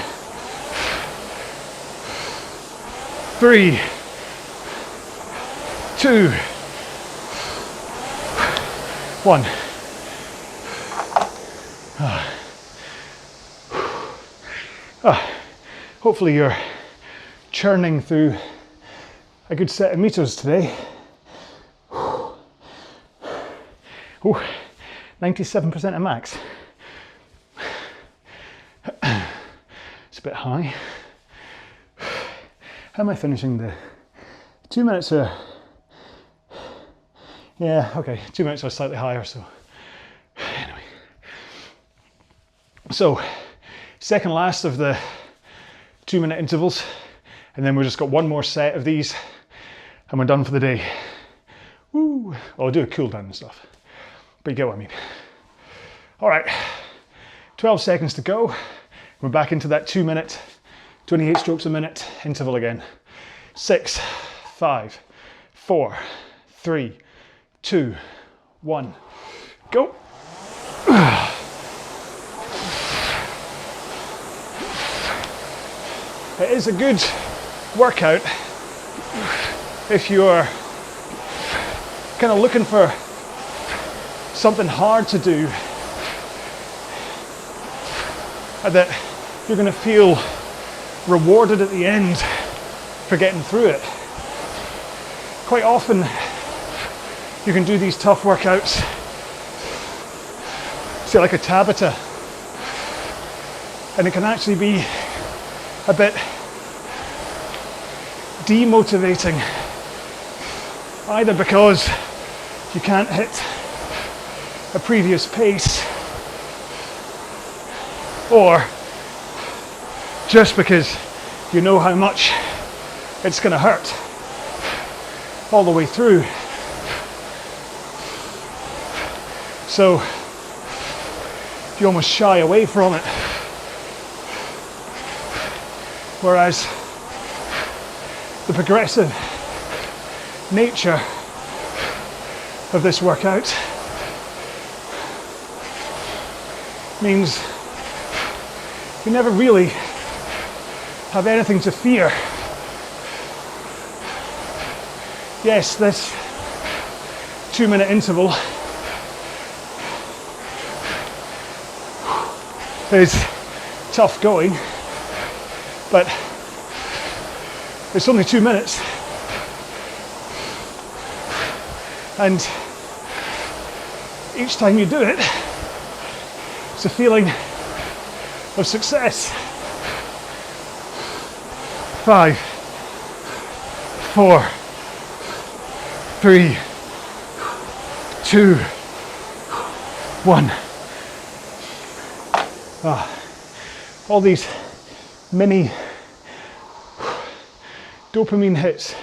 3, 2, 1. Hopefully you're churning through a good set of meters today. 97% at max. It's a bit high. How am I finishing the 2 minutes? Yeah, okay, 2 minutes are slightly higher, so anyway. So, second last of the 2 minute intervals, and then we've just got one more set of these, and we're done for the day. Woo! I'll do a cool down and stuff, but you get what I mean. All right, 12 seconds to go. We're back into that 2 minute, 28 strokes a minute interval again. 6, 5, 4, 3, 2, 1, go. It is a good workout if you're kind of looking for something hard to do that you're going to feel rewarded at the end for getting through it. Quite often you can do these tough workouts, say like a Tabata, and it can actually be a bit demotivating, either because you can't hit a previous pace, or just because you know how much it's going to hurt all the way through. So you almost shy away from it. Whereas the progressive nature of this workout means you never really have anything to fear. Yes, this 2 minute interval is tough going, but it's only 2 minutes, and each time you do it, it's a feeling of success. 5, 4, 3, 2, 1. All these mini dopamine hits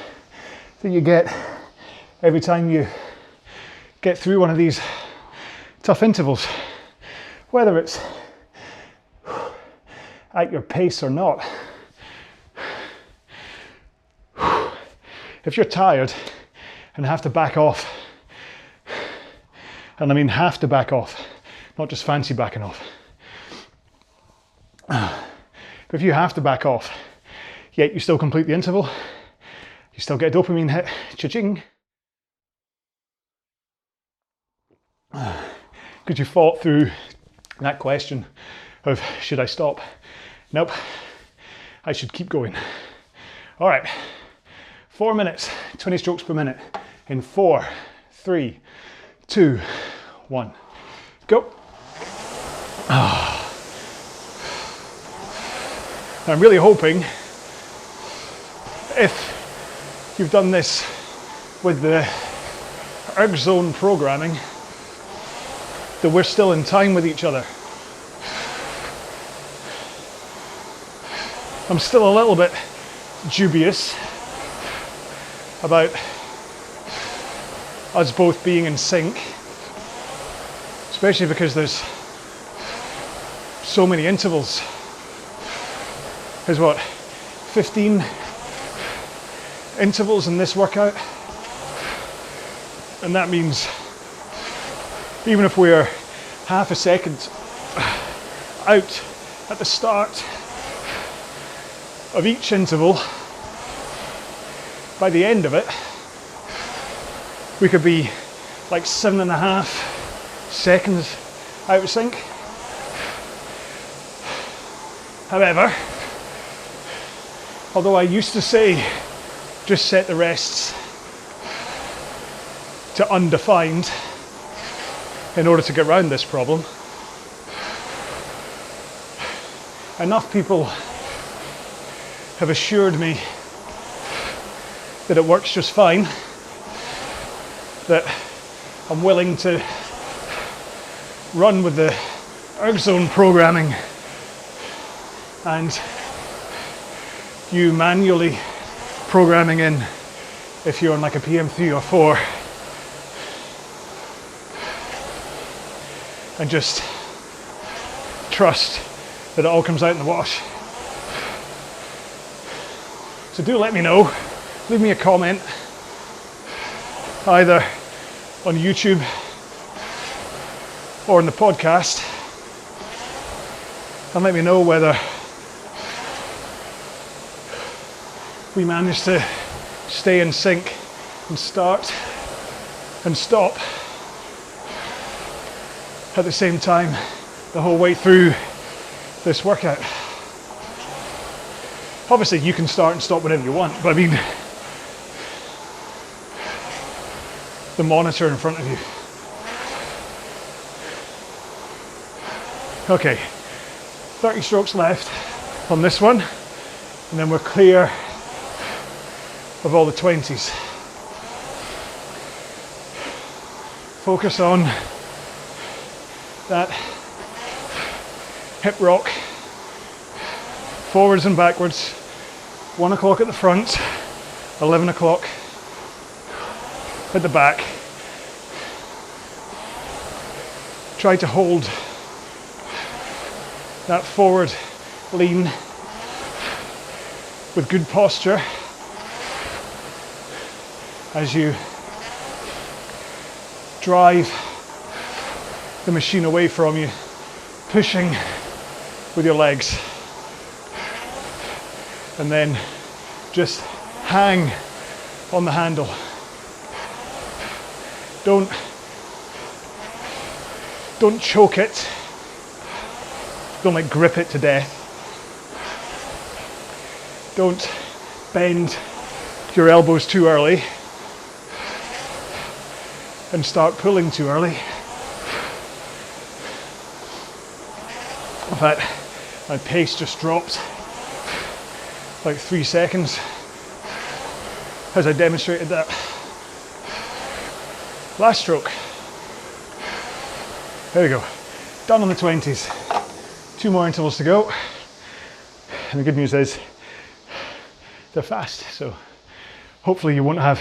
that you get every time you get through one of these tough intervals, whether it's at your pace or not. If you're tired and have to back off, and I mean have to back off, not just fancy backing off. But if you have to back off, yet you still complete the interval, you still get a dopamine hit, cha-ching. Because you fought through that question of, should I stop? Nope, I should keep going. All right, 4 minutes, 20 strokes per minute in 4, 3, 2, 1, go. I'm really hoping, if you've done this with the erg zone programming, that we're still in time with each other. I'm still a little bit dubious about us both being in sync, especially because there's so many intervals. There's what, 15 intervals in this workout, and that means even if we're half a second out at the start of each interval, by the end of it we could be like 7.5 seconds out of sync. However, although I used to say just set the rests to undefined in order to get around this problem, enough people have assured me that it works just fine, that I'm willing to run with the erg zone programming and you manually programming in if you're on like a PM3 or 4, and just trust that it all comes out in the wash. So do let me know, leave me a comment either on YouTube or in the podcast, and let me know whether we managed to stay in sync and start and stop at the same time the whole way through this workout. Obviously you can start and stop whenever you want, but I mean the monitor in front of you. Okay, 30 strokes left on this one, and then we're clear of all the 20s. Focus on that hip rock, forwards and backwards, 1 o'clock at the front, 11 o'clock at the back. Try to hold that forward lean with good posture as you drive the machine away from you, pushing with your legs, and then just hang on the handle. Don't choke it. Don't like grip it to death. Don't bend your elbows too early and start pulling too early. In fact, my pace just dropped like 3 seconds as I demonstrated that last stroke. There we go. Done on the 20s. 2 more intervals to go. And the good news is they're fast, so hopefully you won't have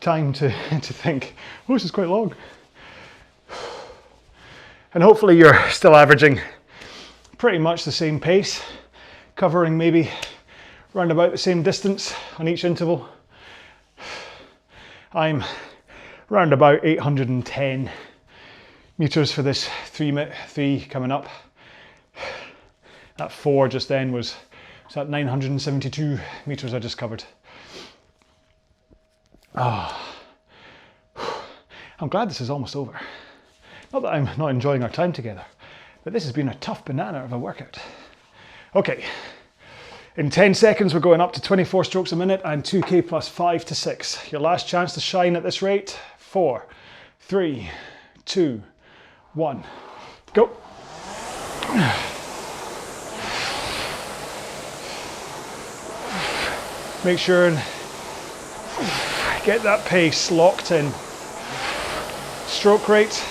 time to think, oh, this is quite long. And hopefully you're still averaging pretty much the same pace, covering maybe round about the same distance on each interval. I'm round about 810 meters for this 3 coming up. That 4 just then was at 972 meters I just covered. Oh, I'm glad this is almost over. Not that I'm not enjoying our time together, but this has been a tough banana of a workout. Okay, in 10 seconds we're going up to 24 strokes a minute and 2K plus 5 to 6. Your last chance to shine at this rate. 4, 3, 2, 1, go. Make sure and get that pace locked in. Stroke rate,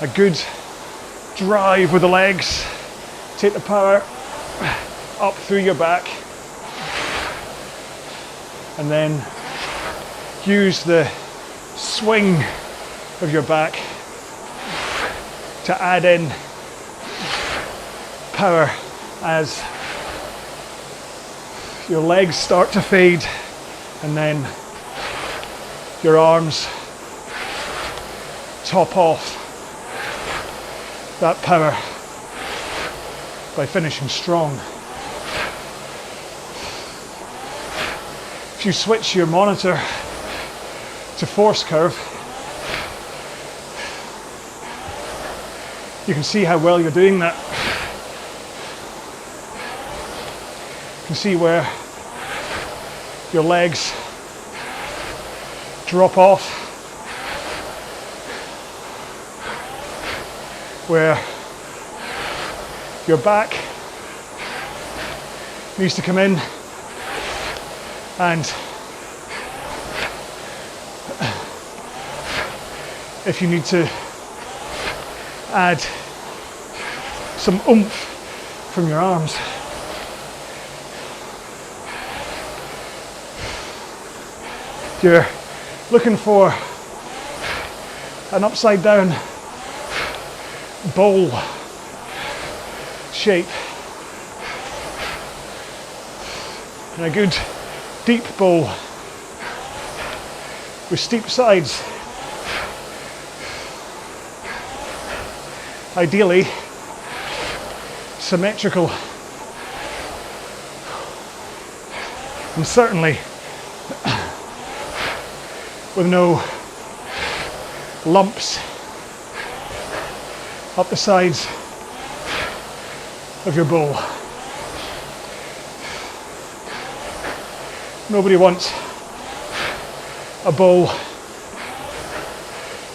a good drive with the legs. Take the power up through your back and then use the swing of your back to add in power as your legs start to fade, and then your arms top off that power by finishing strong. If you switch your monitor to force curve, you can see how well you're doing that. You can see where your legs drop off, where your back needs to come in, and if you need to add some oomph from your arms. You're looking for an upside down bowl shape, and a good deep bowl with steep sides. Ideally symmetrical, and certainly with no lumps up the sides of your bowl. Nobody wants a bowl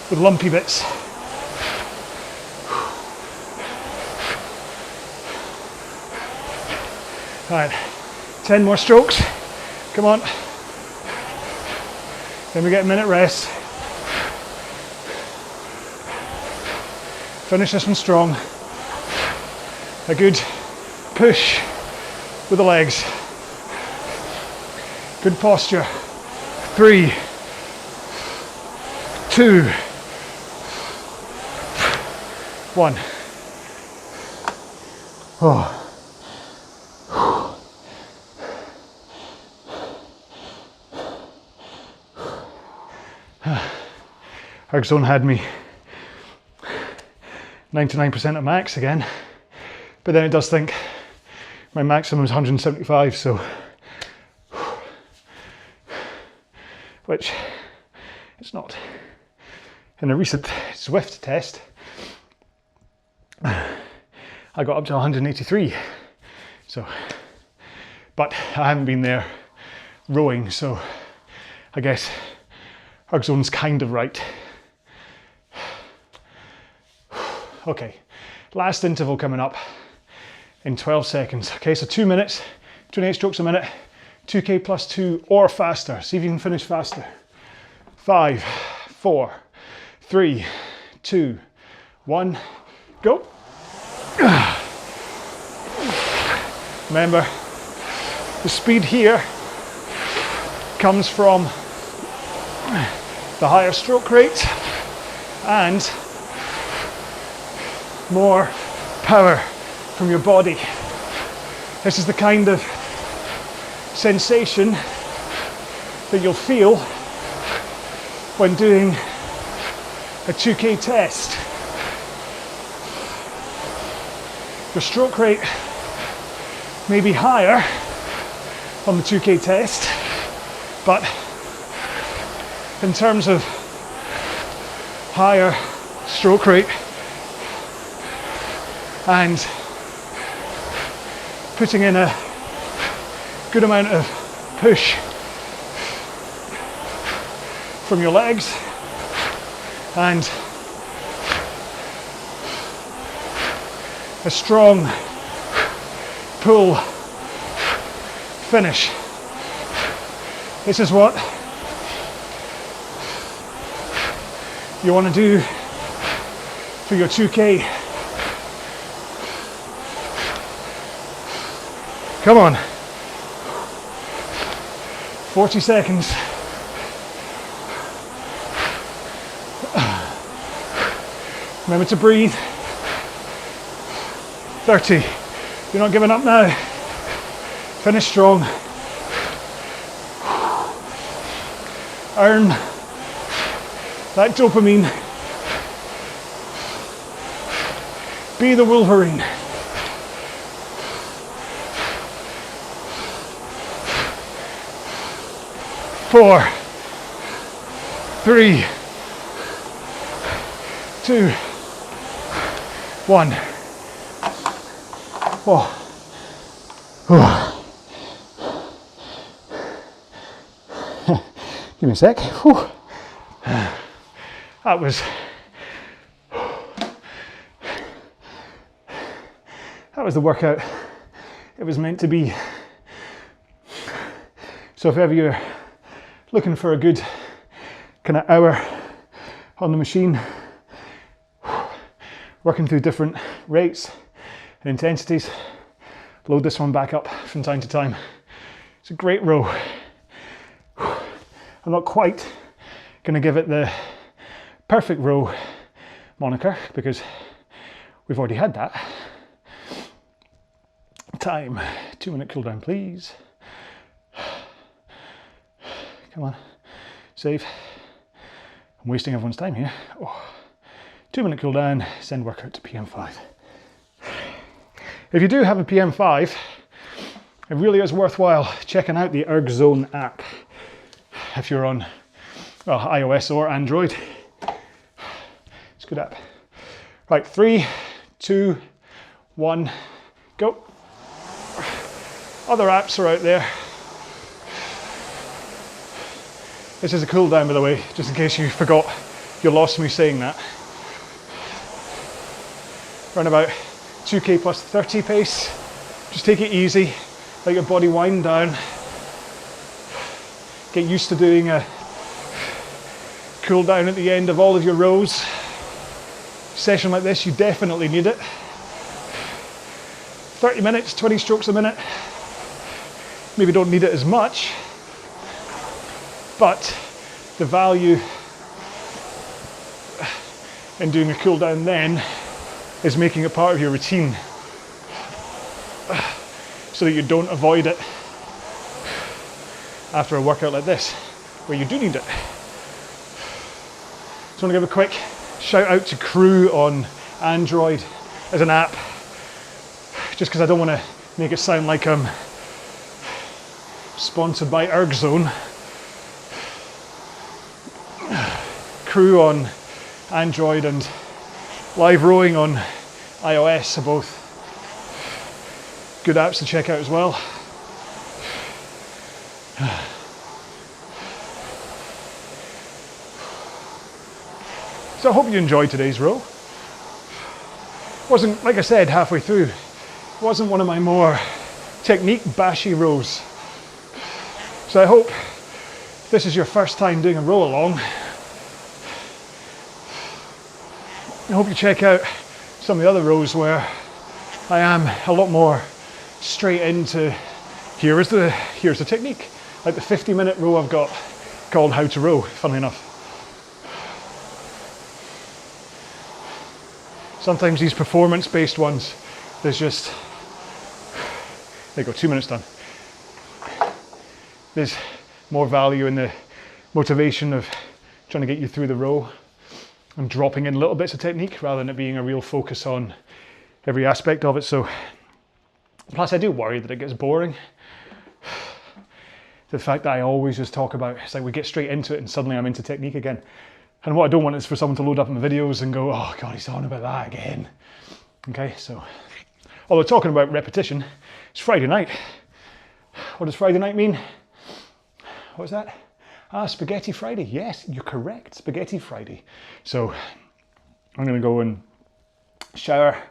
with lumpy bits. All right, 10 more strokes. Come on. Then we get a minute rest. Finish this one strong. A good push with the legs. Good posture. 3, 2, 1. Oh. Erg Zone had me 99% at max again, but then it does think my maximum is 175, so which it's not. In a recent Zwift test, I got up to 183. So, but I haven't been there rowing, so I guess erg zone's kind of right. Okay, last interval coming up in 12 seconds. Okay, so 2 minutes, 28 strokes a minute, 2K plus 2 or faster. See if you can finish faster. 5, 4, 3, 2, 1, go. Remember, the speed here comes from the higher stroke rate and more power from your body. This is the kind of sensation that you'll feel when doing a 2K test. Your stroke rate may be higher on the 2K test, but in terms of higher stroke rate and putting in a good amount of push from your legs and a strong pull finish. This is what you want to do for your 2K. Come on. 40 seconds. Remember to breathe. 30. You're not giving up now. Finish strong. Earn that dopamine. Be the Wolverine. 4, 3, 2, 1. Oh. Give me a sec. That was the workout it was meant to be. So if ever you're looking for a good kind of hour on the machine, working through different rates and intensities, load this one back up from time to time. It's a great row. I'm not quite going to give it the perfect row moniker because we've already had that. Time, 2 minute cool down please. Come on, save. I'm wasting everyone's time here. 2 minute cool down, send workout to PM5. If you do have a PM5, it really is worthwhile checking out the Erg Zone app if you're on iOS or Android. It's a good app. Right, 3, 2, 1, go. Other apps are out there. This is a cool down, by the way, just in case you forgot, you lost me saying that. Around about 2K plus 30 pace. Just take it easy, let your body wind down. Get used to doing a cool down at the end of all of your rows. Session like this, you definitely need it. 30 minutes, 20 strokes a minute. Maybe don't need it as much, but the value in doing a cool down then is making it part of your routine so that you don't avoid it after a workout like this, where you do need it. Just want to give a quick shout out to Crew on Android as an app, just because I don't want to make it sound like I'm sponsored by Erg Zone. Crew on Android and Live Rowing on iOS are both Good apps to check out as well. So I hope you enjoyed today's row. Wasn't, like I said, halfway through, wasn't one of my more technique bashy rows. So I hope this is your first time doing a row along. I hope you check out some of the other rows where I am a lot more straight into here's the technique. Like the 50-minute row I've got called How to Row, funnily enough. Sometimes these performance-based ones, there's just, there you go, 2 minutes done. There's more value in the motivation of trying to get you through the row and dropping in little bits of technique rather than it being a real focus on every aspect of it. So, plus I do worry that it gets boring. The fact that I always just talk about, it's like we get straight into it and suddenly I'm into technique again. And what I don't want is for someone to load up my videos and go, oh God, he's on about that again. Okay, so, although talking about repetition, it's Friday night. What does Friday night mean? What was that? Ah, Spaghetti Friday. Yes, you're correct, Spaghetti Friday. So, I'm gonna go and shower,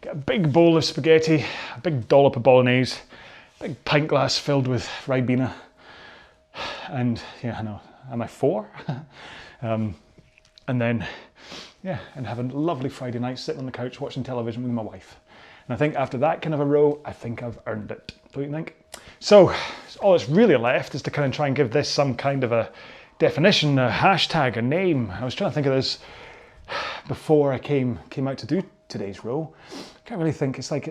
get a big bowl of spaghetti, a big dollop of bolognese, a big pint glass filled with Ribena. And yeah, I know, am I 4? And then, yeah, and have a lovely Friday night sitting on the couch watching television with my wife. And I think after that kind of a row, I think I've earned it. Don't you think? So, all that's really left is to kind of try and give this some kind of a definition, a hashtag, a name. I was trying to think of this before I came out to do today's row. I can't really think. It's like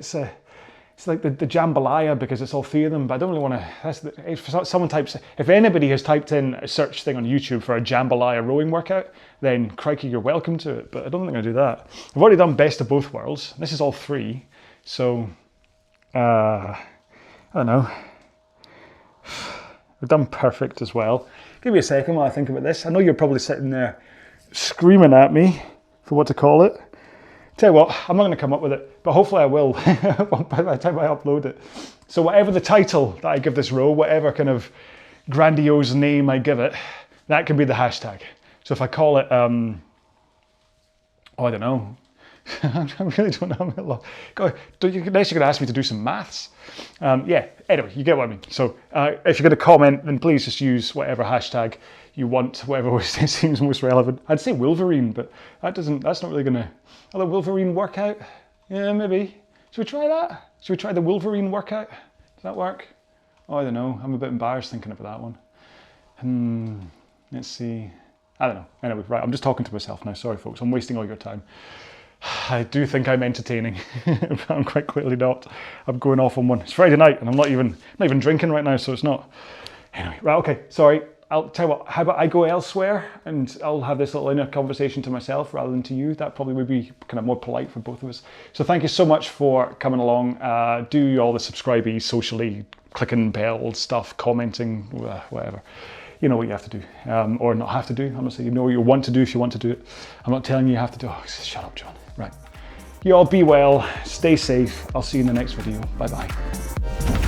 the jambalaya because it's all 3 of them, but I don't really want to, if someone types, if anybody has typed in a search thing on YouTube for a jambalaya rowing workout, then crikey, you're welcome to it, but I don't think I'll do that. I've already done best of both worlds. This is all 3, so, I don't know. I've done perfect as well. Give me a second while I think about this. I know you're probably sitting there screaming at me for what to call it. Tell you what, I'm not going to come up with it, but hopefully I will by the time I upload it. So whatever the title that I give this row, whatever kind of grandiose name I give it, that can be the hashtag. So if I call it, oh, I don't know. I really don't know. God, unless you're going to ask me to do some maths. Yeah, anyway, you get what I mean. So if you're going to comment, then please just use whatever hashtag you want, whatever seems most relevant. I'd say Wolverine, but that's not really going to... Another Wolverine workout? Yeah, maybe. Should we try that? Should we try the Wolverine workout? Does that work? Oh, I don't know. I'm a bit embarrassed thinking about that one. Let's see. I don't know. Anyway, right, I'm just talking to myself now. Sorry, folks. I'm wasting all your time. I do think I'm entertaining, but I'm quite clearly not. I'm going off on one. It's Friday night, and I'm not even drinking right now, so it's not. Anyway, right, okay, sorry. I'll tell you what, how about I go elsewhere and I'll have this little inner conversation to myself rather than to you. That probably would be kind of more polite for both of us. So thank you so much for coming along. Do all the subscribey, socially, clicking bell stuff, commenting, whatever. You know what you have to do, or not have to do. I'm not saying you know what you want to do if you want to do it. I'm not telling you have to do it. Oh, shut up, John. Right. You all be well, stay safe. I'll see you in the next video. Bye-bye.